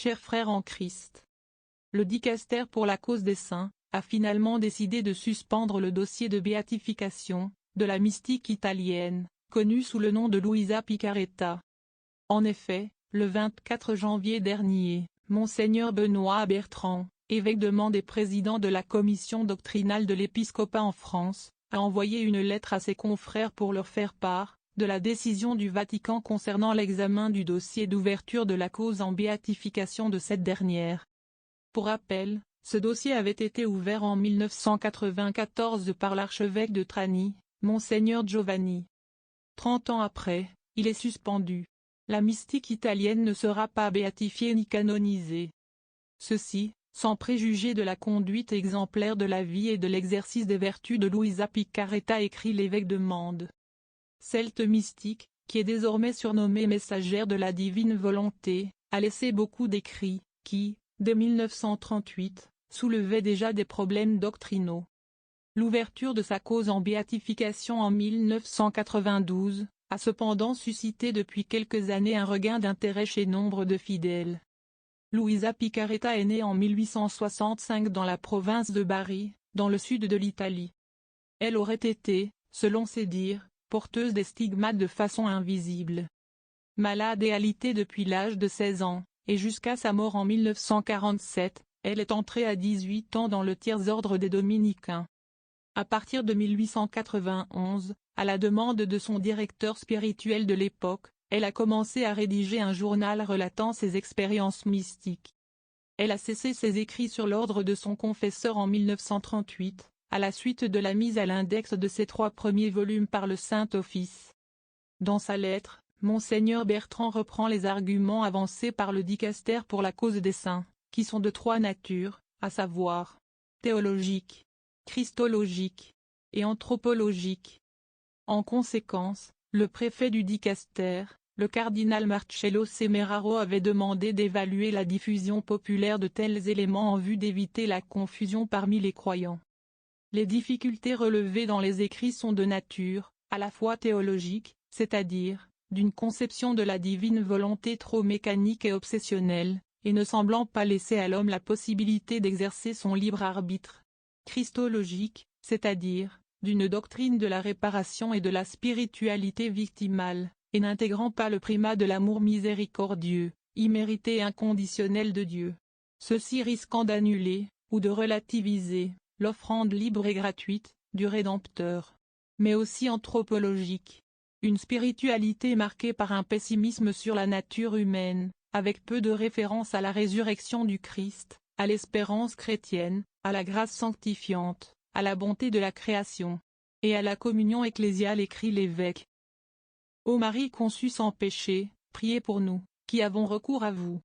Chers frères en Christ, le dicaster pour la cause des saints a finalement décidé de suspendre le dossier de béatification de la mystique italienne, connue sous le nom de Luisa Piccarreta. En effet, le 24 janvier dernier, Monseigneur Benoît Bertrand, évêque de Mende et président de la commission doctrinale de l'épiscopat en France, a envoyé une lettre à ses confrères pour leur faire part de la décision du Vatican concernant l'examen du dossier d'ouverture de la cause en béatification de cette dernière. Pour rappel, ce dossier avait été ouvert en 1994 par l'archevêque de Trani, Monseigneur Giovanni. 30 ans après, il est suspendu. La mystique italienne ne sera pas béatifiée ni canonisée. Ceci, sans préjuger de la conduite exemplaire de la vie et de l'exercice des vertus de Luisa Piccarreta, écrit l'évêque de Mende. Celte mystique, qui est désormais surnommée messagère de la divine volonté, a laissé beaucoup d'écrits, qui, dès 1938, soulevaient déjà des problèmes doctrinaux. L'ouverture de sa cause en béatification en 1992, a cependant suscité depuis quelques années un regain d'intérêt chez nombre de fidèles. Luisa Piccarreta est née en 1865 dans la province de Bari, dans le sud de l'Italie. Elle aurait été, selon ses dires, porteuse des stigmates de façon invisible. Malade et alitée depuis l'âge de 16 ans, et jusqu'à sa mort en 1947, elle est entrée à 18 ans dans le tiers-ordre des Dominicains. À partir de 1891, à la demande de son directeur spirituel de l'époque, elle a commencé à rédiger un journal relatant ses expériences mystiques. Elle a cessé ses écrits sur l'ordre de son confesseur en 1938, à la suite de la mise à l'index de ses 3 premiers volumes par le Saint-Office. Dans sa lettre, Monseigneur Bertrand reprend les arguments avancés par le dicaster pour la cause des saints, qui sont de 3 natures, à savoir théologique, christologique et anthropologique. En conséquence, le préfet du dicaster, le cardinal Marcello Semeraro, avait demandé d'évaluer la diffusion populaire de tels éléments en vue d'éviter la confusion parmi les croyants. Les difficultés relevées dans les écrits sont de nature, à la fois théologique, c'est-à-dire, d'une conception de la divine volonté trop mécanique et obsessionnelle, et ne semblant pas laisser à l'homme la possibilité d'exercer son libre arbitre. Christologique, c'est-à-dire, d'une doctrine de la réparation et de la spiritualité victimale, et n'intégrant pas le primat de l'amour miséricordieux, immérité et inconditionnel de Dieu. Ceci risquant d'annuler, ou de relativiser, l'offrande libre et gratuite, du Rédempteur. Mais aussi anthropologique. Une spiritualité marquée par un pessimisme sur la nature humaine, avec peu de référence à la résurrection du Christ, à l'espérance chrétienne, à la grâce sanctifiante, à la bonté de la création, et à la communion ecclésiale, écrit l'évêque. Ô Marie conçue sans péché, priez pour nous, qui avons recours à vous.